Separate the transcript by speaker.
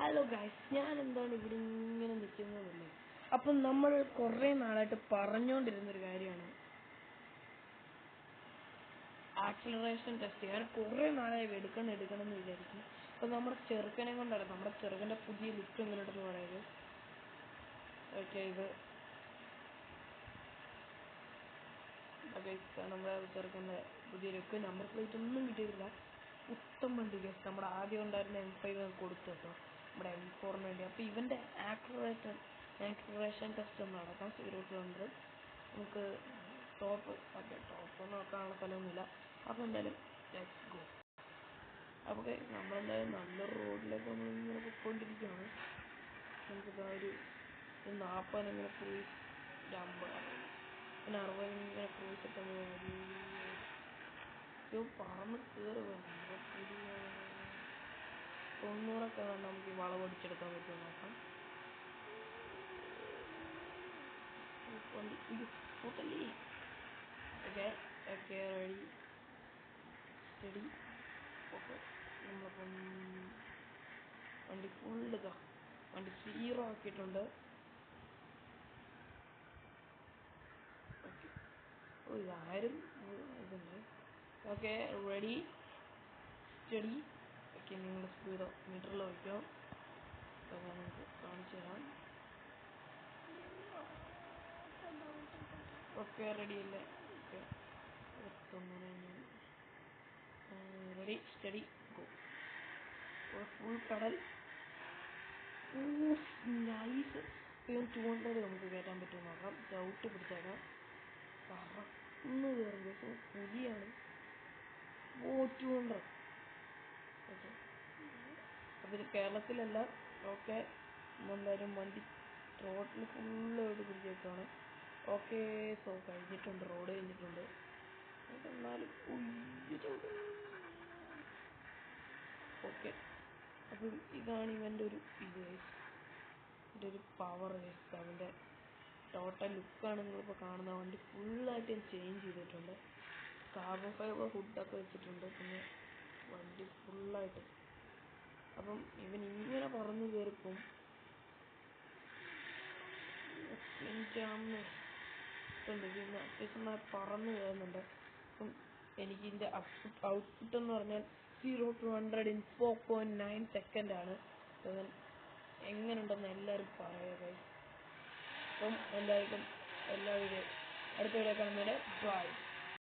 Speaker 1: Hello guys, ഞാൻ എന്താണ് ഇവിടെ ഇങ്ങനെ നിൽക്കുന്നതല്ലേ? അപ്പം നമ്മൾ കുറേ നാളായിട്ട് പറഞ്ഞുകൊണ്ടിരുന്നൊരു കാര്യമാണ് ആക്സിലറേഷൻ ടെസ്റ്റ്. ഞാൻ കുറേ നാളായി എടുക്കണം എന്ന് വിചാരിക്കും. അപ്പം നമ്മുടെ ചെറുക്കനെ കൊണ്ടാണ്, നമ്മുടെ ചെറുക്കൻ്റെ പുതിയ ലുക്ക് എങ്ങനെയുണ്ടെന്ന് പറയുന്നത്. ഓക്കെ, ഇത് നമ്മുടെ ചെറുക്കൻ്റെ പുതിയ ലുക്ക്. നമ്പർ പ്ലേറ്റ് ഒന്നും കിട്ടിയിട്ടില്ല. ഉത്തം വണ്ടി ഗൈസ്. നമ്മുടെ ആദ്യം ഉണ്ടായിരുന്ന M5 കൊടുത്തു കേട്ടോ, നമ്മുടെ M4 വേണ്ടി. അപ്പോൾ ഇവൻ്റെ ആക്സിലറേഷൻ ടെസ്റ്റ് ഒന്ന് നടക്കാം. 0 to 100 നമുക്ക് ടോപ്പ് നോക്കാനുള്ള സ്ഥലമൊന്നുമില്ല. അപ്പോൾ എന്തായാലും ലെറ്റ്സ് ഗോ. അപ്പോൾ നമ്മളെന്തായാലും നല്ലൊരു റോഡിലേക്ക് ഇങ്ങനെ പൊയ്ക്കൊണ്ടിരിക്കുകയാണ്. നമുക്കിതാ ഒരു 40 ഇങ്ങനെ ക്രൂസ്, 50 പിന്നെ 60 ഇങ്ങനെ ക്രൂസ് ഇട്ട് പറന്ന് കയറി വന്നു. 90 നമുക്ക് ഈ വളവടിച്ചെടുക്കാൻ പറ്റുമോ നോക്കാം. Okay ready steady. ഓക്കെ, നമ്മളിപ്പം വണ്ടി ഫുള്ളിതാ, വണ്ടി 0 ആക്കിയിട്ടുണ്ട്. ഓക്കെ, ഇതാരും ഇതുണ്ട്. Okay ready steady. ഓക്കെ, നിങ്ങളുടെ സ്പീഡ് മീറ്ററിൽ വയ്ക്കോ. അപ്പോൾ ഞാൻ നിങ്ങൾക്ക് കാണിച്ചു തരാം. ഓക്കെ റെഡി അല്ലേ? Okay, 90 ready steady go. Full കടൽ നൈസ്. 200 നമുക്ക് കയറ്റാൻ പറ്റുമെന്ന് നോക്കാം. ചവിട്ട് പിടിച്ചേക്കാം. പറന്ന് കയറും. പുലിയാണ്. 200. ഓക്കെ, അപ്പോൾ ഇത് കേരളത്തിലല്ല. ഓക്കെ, എന്തായാലും വണ്ടി റോഡിൽ ഫുള്ളായിട്ട് പിടിച്ചേക്കാണ്. ഓക്കെ, സോ കഴിഞ്ഞിട്ടുണ്ട്, റോഡ് കഴിഞ്ഞിട്ടുണ്ട്. എന്നാലും ഓക്കെ, അപ്പം ഇതാണ് ഇവൻ്റെ ഒരു ഇതിൻ്റെ ഒരു പവർ. അവൻ്റെ ടോട്ടൽ ലുക്കാണ് നിങ്ങളിപ്പോൾ കാണുന്ന. വണ്ടി ഫുള്ളായിട്ട് ഞാൻ ചേഞ്ച് ചെയ്തിട്ടുണ്ട്. കാർബൺ ഫൈബർ ഹുഡൊക്കെ വെച്ചിട്ടുണ്ട്. പിന്നെ വണ്ടി ഫുള്ളായിട്ട്. അപ്പം ഇവൻ ഇങ്ങനെ പറന്ന് കയറിപ്പം പിന്നെ അത്യാവശ്യം പറന്ന് കയറുന്നുണ്ട്. അപ്പം എനിക്കിതിൻ്റെ ഔട്ട്പുട്ട് എന്ന് പറഞ്ഞാൽ 0 to 100 in 4.9 സെക്കൻഡാണ്. അപ്പം എങ്ങനെയുണ്ടെന്ന് എല്ലാവരും പറയുക. അപ്പം എല്ലാവർക്കും അടുത്ത വീഡിയോ കാണുന്നവരെ ബൈ.